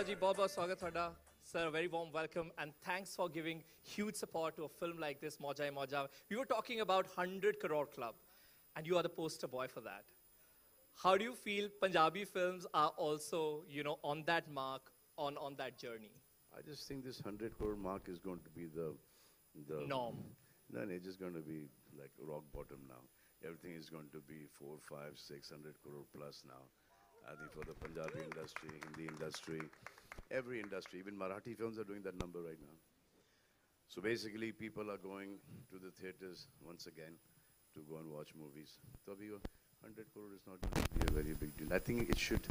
जी बहुत-बहुत स्वागत ਤੁਹਾਡਾ sir, a very warm welcome and thanks for giving huge support to a film like this, Mauja Mauja. We were talking about 100 crore club and you are the poster boy for that. How do you feel Punjabi films are also, you know, on that mark, on that journey? I just think this 100 crore mark is going to be the norm. No, it's just going to be like rock bottom now. Everything is going to be 4, 5, 600 crore plus now. I think for the Punjabi industry, Hindi industry, every industry, even Marathi films are doing that number right now. So basically, people are going to the theaters once again to go and watch movies. So 100 crore is not going to be a very big deal. I think it should,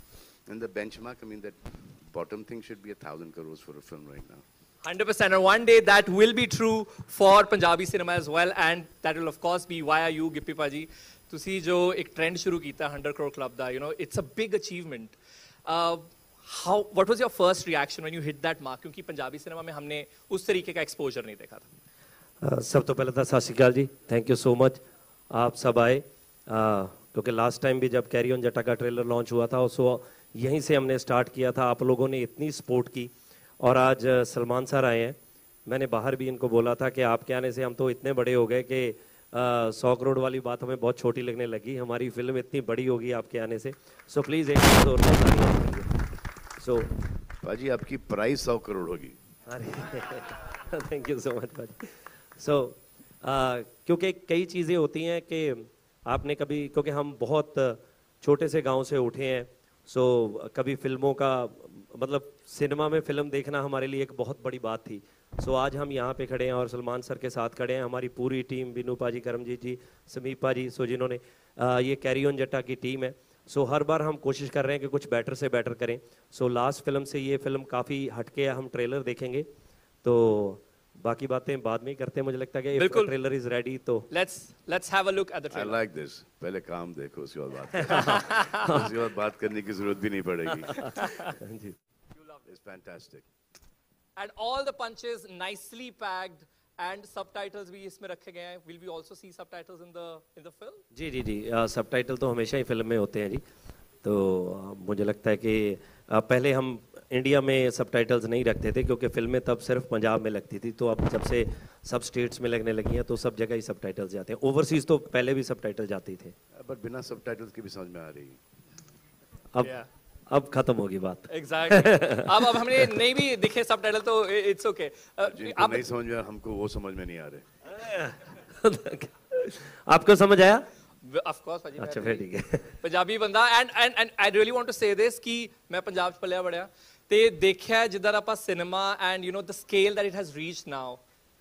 in the benchmark, I mean, that bottom thing should be 1,000 crores for a film right now. 100%, and one day that will be true for Punjabi cinema as well, and that will of course be via you, Gippy Paji. ਤੁਸੀਂ ਜੋ ਇੱਕ trend ਸ਼ੁਰੂ ਕੀਤਾ 100 crore club the, you know, it's a big achievement. What was your first reaction when you hit that mark? क्योंकि Punjabi cinema में हमने उस तरीके का एक्सपोजर नहीं देखा था. सब तो पहले तो सत श्री अकाल जी, थैंक यू सो मच आप सब आए, क्योंकि लास्ट टाइम भी जब कैरी ऑन जट्टा का ट्रेलर लॉन्च हुआ था सो यहीं से हमने स्टार्ट किया था. आप लोगों ने इतनी सपोर्ट की और आज सलमान सर आए हैं. मैंने बाहर भी इनको बोला था कि आपके आने से हम तो इतने बड़े हो गए कि 100 करोड़ वाली बात हमें बहुत छोटी लगने लगी. हमारी फिल्म इतनी बड़ी होगी आपके आने से. सो प्लीज़ एक और सो पाजी आपकी प्राइस 100 करोड़ होगी. अरे थैंक यू सो मच पाजी. सो क्योंकि कई चीज़ें होती हैं कि आपने कभी, क्योंकि हम बहुत छोटे से गांव से उठे हैं, सो कभी फिल्मों का मतलब सिनेमा में फ़िल्म देखना हमारे लिए एक बहुत बड़ी बात थी. सो आज हम यहाँ पे खड़े हैं और सलमान सर के साथ खड़े हैं. हमारी पूरी टीम, बिनू पाजी, करमजीत जी, समीप पाजी, सो जिन्होंने ये कैरी ऑन जट्टा की टीम है. सो हर बार हम कोशिश कर रहे हैं कि कुछ बेटर से बेटर करें. सो लास्ट फिल्म से ये फिल्म काफ़ी हटके है. हम ट्रेलर देखेंगे तो बाकी बातें बाद में ही करते हैं. मुझे लगता है कि ट्रेलर इज रेडी तो let's have a look at the trailer. I like this. पहले काम देखो उसके बाद बात करें. उसके बाद बात करने की जरूरत भी नहीं पड़ेगी. It's fantastic. And all the punches nicely packed and subtitles भी इसमें रखे गए हैं. Will we also see subtitles in the film? जी जी जी, सबटाइटल तो हमेशा ही फिल्म में होते हैं जी. तो मुझे लगता है कि पहले हम इंडिया में सबटाइटल्स नहीं रखते थे क्योंकि फिल्में तब सिर्फ पंजाब में लगती थी. तो अब जब से सब स्टेट्स में लगने लगी हैं तो सब जगह ही सबटाइटल्स जाते हैं. ओवरसीज तो पहले भी सबटाइटल जाते थे, बट बिना सबटाइटल्स के भी समझ में आ रही है. अब खत्म होगी बात. Exactly. अब हमने नहीं भी दिखे सबटाइटल तो इट्स ओके. आप नहीं समझ में, हमको वो समझ में नहीं आ रहे. आपको समझ आया? Of course, अच्छा फिर ठीक है. पंजाबी बंदा and I really want to say this कि मैं पंजाब च पलिया बड़िया ते देखिया जिधर आप cinema and you know the scale that it has reached now.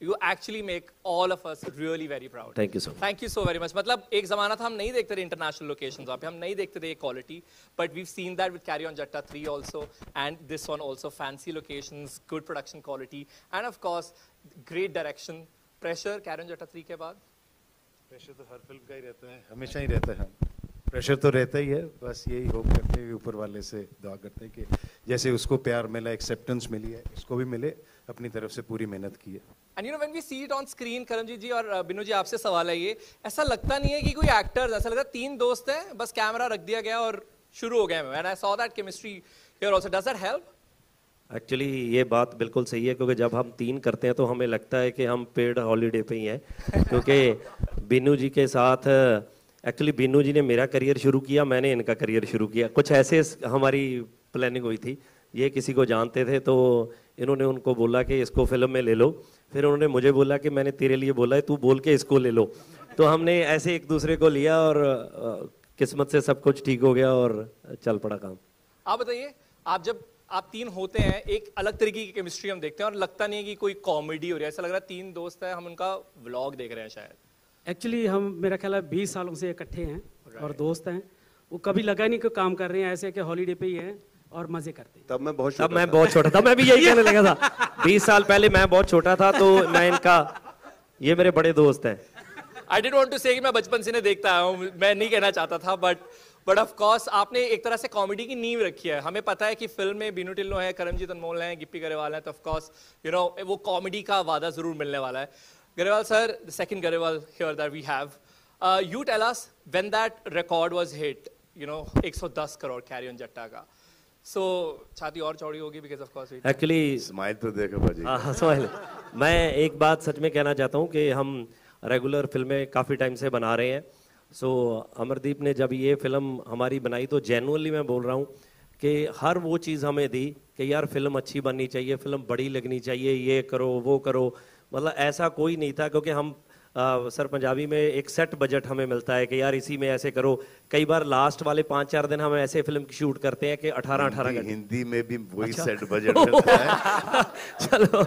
You actually make all of us really very proud. Thank you so much. Thank you so very much. मतलब एक ज़माना था हम नहीं देखते थे international locations वहाँ पे, हम नहीं देखते थे quality, but we've seen that with Carry On Jatta 3 also, and this one also. Fancy locations, good production quality, and of course great direction. Pressure Carry On Jatta 3 के बाद? प्रेशर तो हर film का ही रहता है, हमेशा ही रहता है. प्रेशर तो रहता ही है. बस यही होप करते हैं, ऊपर वाले से दुआ करते हैं कि जैसे उसको प्यार मिला, एक्सेप्टेंस मिली है, इसको भी मिले. अपनी तरफ से पूरी मेहनत की है. And you know when we see it on screen, Karamjit जी और बिनू जी आपसे सवाल है ये, ऐसा लगता नहीं है कि कोई एक्टर्स, ऐसा लगता है 3 दोस्त हैं, बस कैमरा रख दिया गया और शुरू हो गए. And I saw that chemistry here also. Does that help? Actually ये बात बिल्कुल सही है क्योंकि जब हम 3 करते हैं तो हमें लगता है कि हम पेड हॉलीडे पे ही हैं. क्योंकि बिनू जी के साथ एक्चुअली बिनू जी ने मेरा करियर शुरू किया, मैंने इनका करियर शुरू किया. कुछ ऐसे हमारी प्लानिंग हुई थी. ये किसी को जानते थे तो इन्होंने उनको बोला कि इसको फिल्म में ले लो. फिर उन्होंने मुझे बोला कि मैंने तेरे लिए बोला है, तू बोल के इसको ले लो. तो हमने ऐसे एक दूसरे को लिया और किस्मत से सब कुछ ठीक हो गया और चल पड़ा काम. आप बताइए, आप 3 होते हैं, एक अलग तरीके की केमिस्ट्री हम देखते हैं और लगता नहीं है कि कोई कॉमेडी हो रही है. ऐसा लग रहा है 3 दोस्त हैं, हम उनका व्लॉग देख रहे हैं शायद. एक्चुअली हम मेरा ख्याल है 20 सालों से इकट्ठे हैं और दोस्त हैं. वो कभी लगा नहीं कि काम कर रहे हैं, ऐसे कि हॉलीडे पे ही हैं और मजे करते हैं. तब मैं बहुत छोटा था. मैं भी यही कहने लगा था. 20 साल पहले मैं बहुत छोटा था तो मैं इनका, ये मेरे बड़े दोस्त हैं. I didn't want to say कि मैं बचपन से नहीं देखता आया हूँ, मैं नहीं कहना चाहता था, बट ऑफ कोर्स आपने एक तरह से कॉमेडी की नींव रखी है. हमें पता है कि फिल्म में बिनू टिल्लो है, करमजीत अनमोल है, गिप्पी गरेवाल है, तो ऑफ कोर्स यू नो वो कॉमेडी का वादा जरूर मिलने वाला है. Grewal sir, the second Grewal here that we have, you tell us when that record was hit, you know 110 crore Carry On Jatta का. So छाती और चौड़ी होगी because of course. Actually smile तो देखो भाजी। हाँ स्माइल। मैं एक बात सच में कहना चाहता हूँ कि हम रेगुलर फिल्में काफ़ी टाइम से बना रहे हैं। सो अमरदीप ने जब ये फिल्म हमारी बनाई तो जेन्युइनली मैं बोल रहा हूँ कि हर वो चीज़ हमें दी कि यार फिल्म अच्छी बननी चाहिए, फिल्म बड़ी लगनी चाहिए, ये करो वो करो। मतलब ऐसा कोई नहीं था, क्योंकि हम सर पंजाबी में एक सेट बजट हमें मिलता है कि यार इसी में ऐसे करो। कई बार लास्ट वाले 5-4 दिन हम ऐसे फिल्म की शूट करते हैं कि 18-18 घंटे। हिंदी में भी वही सेट बजट मिलता है। चलो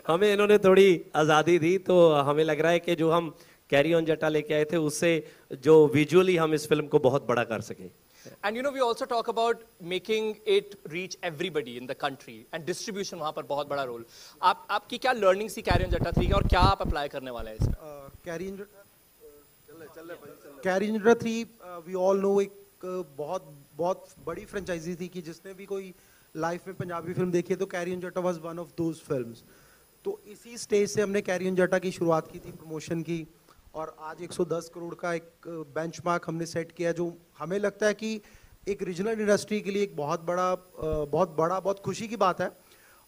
हमें इन्होंने थोड़ी आज़ादी दी, तो हमें लग रहा है कि जो हम कैरी ऑन जट्टा लेके आए थे उससे जो विजुअली हम इस फिल्म को बहुत बड़ा कर सके। And you know, we also talk about making it reach everybody in the country and distribution वहाँ पर बहुत बड़ा रोल। आपकी क्या learning सी कैरी ऑन जट्टा 3 और क्या आप अप्लाई करने वाले हैं इसमें? कैरी ऑन जट्टा 3 वी ऑल नो एक बहुत बड़ी फ्रेंचाइजी थी कि जिसने भी कोई लाइफ में पंजाबी फिल्म देखी है तो कैरी ऑन जट्टा was one of those films. तो इसी स्टेज से हमने कैरी ऑन जट्टा की शुरुआत की थी, प्रमोशन की, और आज 110 करोड़ का एक बेंचमार्क हमने सेट किया, जो हमें लगता है कि एक रीजनल इंडस्ट्री के लिए एक बहुत खुशी की बात है।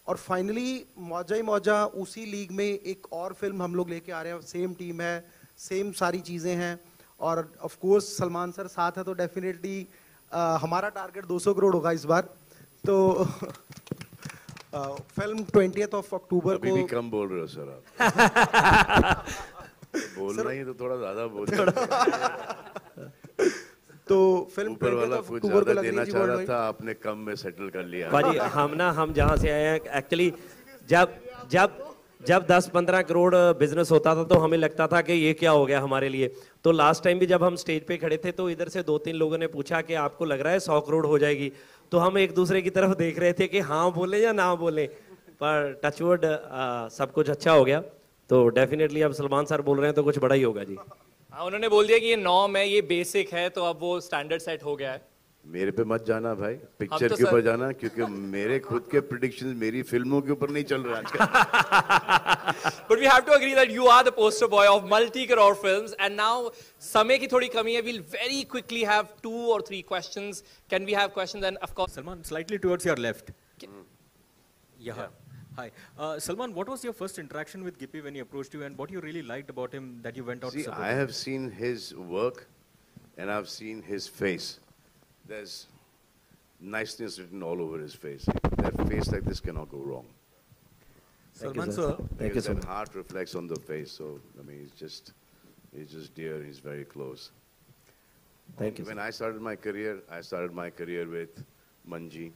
और फाइनली मौजा ही मौजा उसी लीग में एक और फिल्म हम लोग लेके आ रहे हैं। सेम टीम है, सेम सारी चीज़ें हैं, और ऑफ कोर्स सलमान सर साथ है, तो डेफिनेटली हमारा टारगेट 200 करोड़ होगा इस बार। तो फिल्म 20 अक्टूबर अभी को। भी कम बोल रहे हो सर आप। बोलना ही तो थोड़ा ज्यादा बोल रहे। तो फिल्म ऊपर वाला कुछ ज्यादा देना चाह रहा था, आपने कम में सेटल कर लिया। भाजी हम जहाँ से आए हैं एक्चुअली जब 10-15 करोड़ बिजनेस होता था तो हमें लगता था कि ये क्या हो गया हमारे लिए। तो लास्ट टाइम भी जब हम स्टेज पे खड़े थे तो इधर से 2-3 लोगों ने पूछा कि आपको लग रहा है 100 करोड़ हो जाएगी, तो हम एक दूसरे की तरफ देख रहे थे कि हाँ बोले या ना बोले, पर टचवुड सब कुछ अच्छा हो गया। तो डेफिनेटली अब सलमान सर बोल रहे हैं तो कुछ बड़ा ही होगा जी। हाँ, उन्होंने बोल दिया कि ये नॉर्म है, ये बेसिक है, तो अब वो स्टैंडर्ड सेट हो गया है। मेरे पे मत जाना भाई, पिक्चर तो के ऊपर जाना, क्योंकि मेरे खुद के प्रेडिक्शंस मेरी फिल्मों के ऊपर नहीं चल रहा आजकल। But we have to agree that you are the poster boy of multi-crore films, and now समय की थोड़ी कमी है. We'll very quickly have 2 or 3 questions. Can we have questions? And of course, Salman, slightly towards your left. Yeah. Hi. Salman, what was your first interaction with Gippy when he approached you, and what you really liked about him that you went out to See, support I him? have seen his work and I've seen his face. There's niceness written all over his face. That face like this cannot go wrong. Salman sir, Thank you so That much. heart reflects on the face. So, I mean, he's just dear. He's very close. Thank you. When I started my career with Manji,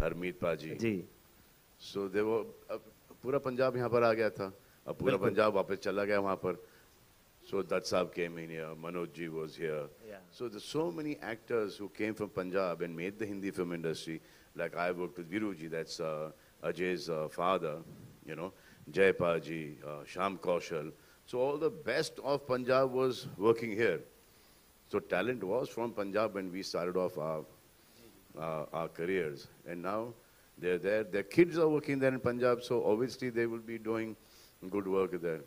Harmeet Paji. Ji So they were पूरा पंजाब यहाँ पर आ गया था, अब पूरा पंजाब वापस चला गया वहाँ पर. So Dutt Saab came in here, Manoj ji was here. Yeah. So there's so many actors who came from Punjab and made the Hindi film industry. Like I worked with Viru ji, that's Ajay's father, you know, Jaypal ji, Sham Kaushal. So all the best of Punjab was working here. So talent was from Punjab when we started off our careers. And now they're there. Their kids are working there in Punjab, so obviously they will be doing good work there.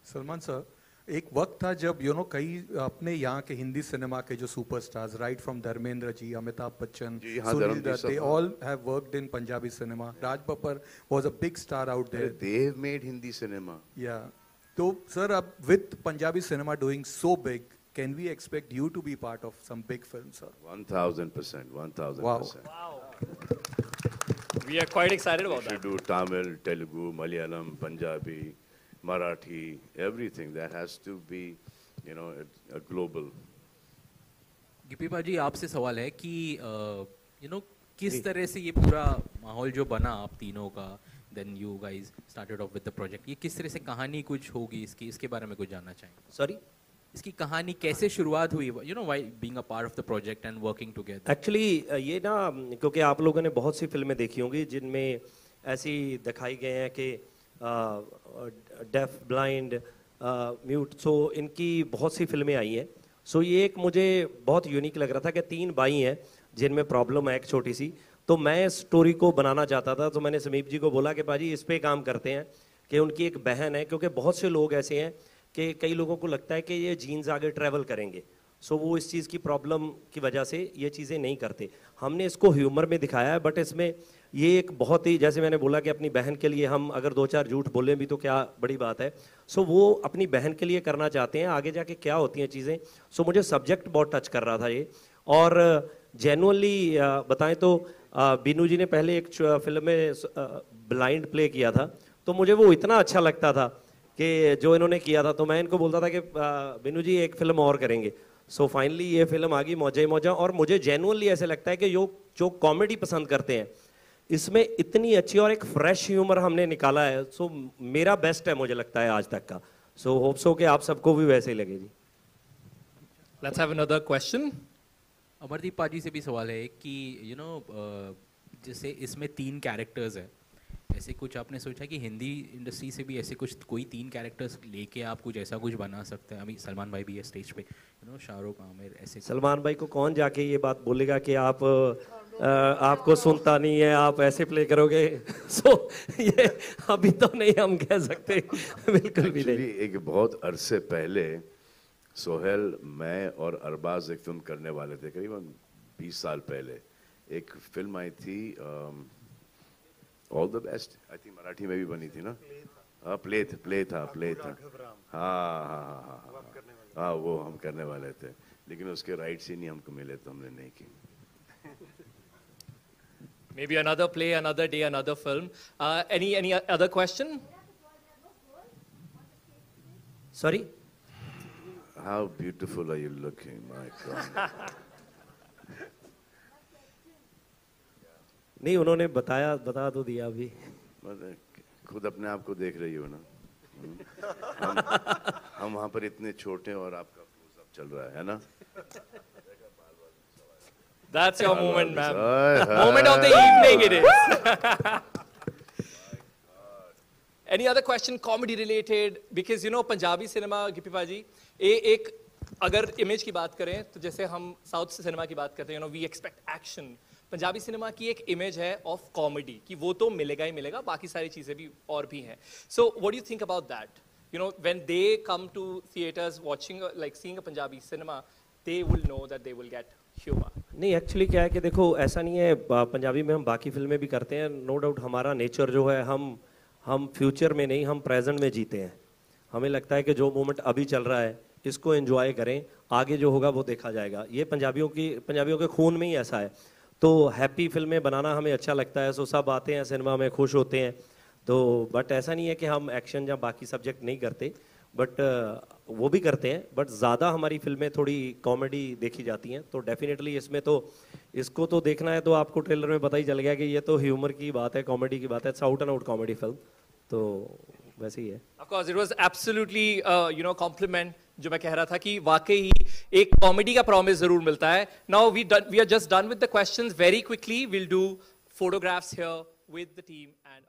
Salman sir, एक वक्त था जब कई अपने यहाँ के Hindi cinema के जो superstars, right from Dharmendra ji, Amitabh Bachchan, जी, हाँ, सुनील धर्मेंद्र दत्त, they सब, all have worked in Punjabi cinema. Raj Babbar was a big star out there. They've made Hindi cinema. Yeah. तो सर अब with Punjabi cinema doing so big, can we expect you to be part of some big films, sir? 1000%, 1000%. Wow. we are quite excited about We should that. do Tamil, Telugu, Malayalam, Punjabi, Marathi, everything. That has to be, a global. Gippy पाजी, आपसे सवाल है कि किस तरह से ये पूरा माहौल जो बना आप तीनों का, then you guys started off with the project, ये किस तरह से कहानी कुछ होगी इसके बारे में कुछ जानना चाहेंगे. सॉरी इसकी कहानी कैसे शुरुआत हुई, why being a part of the project and working together. Actually ये ना, क्योंकि आप लोगों ने बहुत सी फिल्में देखी होंगी जिनमें ऐसी दिखाई गए हैं कि डेफ, ब्लाइंड, म्यूट, सो इनकी बहुत सी फिल्में आई हैं. सो ये एक मुझे बहुत यूनिक लग रहा था कि 3 भाई हैं जिनमें प्रॉब्लम है एक छोटी सी. तो मैं इस स्टोरी को बनाना चाहता था, तो मैंने समीप जी को बोला कि पाजी इस पे काम करते हैं कि उनकी एक बहन है, क्योंकि बहुत से लोग ऐसे हैं कि कई लोगों को लगता है कि ये जीन्स आगे ट्रैवल करेंगे, सो वो इस चीज़ की प्रॉब्लम की वजह से ये चीज़ें नहीं करते। हमने इसको ह्यूमर में दिखाया है, बट इसमें ये एक बहुत ही, जैसे मैंने बोला कि अपनी बहन के लिए हम अगर 2-4 झूठ बोलें भी तो क्या बड़ी बात है। सो वो अपनी बहन के लिए करना चाहते हैं, आगे जाके क्या होती हैं चीज़ें। सो मुझे सब्जेक्ट बहुत टच कर रहा था ये, और जेन्युइनली बताएं तो बीनू जी ने पहले एक फिल्म में ब्लाइंड प्ले किया था, तो मुझे वो इतना अच्छा लगता था कि जो इन्होंने किया था, तो मैं इनको बोलता था कि बीनू जी एक फिल्म और करेंगे। सो फाइनली ये फिल्म आ गई मौजा ही मौजा, और मुझे जेन्युइनली ऐसे लगता है कि जो कॉमेडी पसंद करते हैं इसमें इतनी अच्छी और एक फ्रेश ह्यूमर हमने निकाला है। सो मेरा बेस्ट है मुझे लगता है आज तक का। सो होप सो कि आप सबको भी वैसे ही लगे जी। Let's have another question. Amardeep पाजी से भी सवाल है कि जैसे इसमें 3 कैरेक्टर्स हैं, ऐसे कुछ आपने सोचा कि हिंदी इंडस्ट्री से भी ऐसे कुछ कोई 3 कैरेक्टर्स लेके आप कुछ ऐसा कुछ बना सकते हैं? अभी सलमान भाई भी है स्टेज पे, शाहरुख, आमिर, ऐसे। सलमान भाई को कौन जाके ये बात बोलेगा कि आप आपको सुनता नहीं है, आप ऐसे प्ले करोगे? सो ये अभी तो नहीं हम कह सकते, बिल्कुल भी नहीं। एक बहुत अरसे पहले सोहेल, मैं और अरबाज एक फिल्म करने वाले थे, करीबन 20 साल पहले। एक फिल्म आई थी all the best, I think Marathi में भी बनी थी ना। हाँ, प्ले था। हाँ, वो हम करने वाले थे, लेकिन उसके राइट्स ही नहीं हमको मिले, तो हमने नहीं की। Maybe another play, another day, another film. Any other question? Sorry? How beautiful are you looking, my God. नहीं, उन्होंने बता तो दिया अभी। खुद अपने आप को देख रही हो ना। हम वहाँ पर इतने छोटे और आपका क्लोजअप चल रहा है ना। That's your moment, ma'am. Moment of the evening it is. Any other question, comedy related? Because Punjabi cinema, Gippy पाजी, एक अगर इमेज की बात करें तो जैसे हम साउथ सिनेमा की बात करते हैं, we expect action. Punjabi cinema की एक इमेज है ऑफ कॉमेडी कि वो तो मिलेगा ही मिलेगा, बाकी सारी चीजें भी और भी हैं. So what do you think about that? When they come to theaters watching, like seeing a Punjabi cinema, they will know that they will get humor. नहीं, एक्चुअली क्या है कि देखो, ऐसा नहीं है, पंजाबी में हम बाकी फिल्में भी करते हैं, नो डाउट। हमारा नेचर जो है, हम फ्यूचर में नहीं, हम प्रेजेंट में जीते हैं। हमें लगता है कि जो मोमेंट अभी चल रहा है इसको एंजॉय करें, आगे जो होगा वो देखा जाएगा। ये पंजाबियों के खून में ही ऐसा है। तो हैप्पी फिल्में बनाना हमें अच्छा लगता है, सो सब आते हैं सिनेमा में, खुश होते हैं। तो बट ऐसा नहीं है कि हम एक्शन या बाकी सब्जेक्ट नहीं करते, बट वो भी करते हैं, बट ज़्यादा हमारी फिल्में थोड़ी कॉमेडी देखी जाती हैं। तो डेफिनेटली इसमें तो इसको तो देखना है तो आपको ट्रेलर में पता ही चल गया कि ये तो ह्यूमर की बात है, कॉमेडी की बात है, it's out and out comedy film. तो वैसे ही है। Of course, it was absolutely compliment जो मैं कह रहा था कि वाकई एक कॉमेडी का प्रॉमिस जरूर मिलता है। Now we are just done with the questions. Very quickly we'll do photographs here with the team and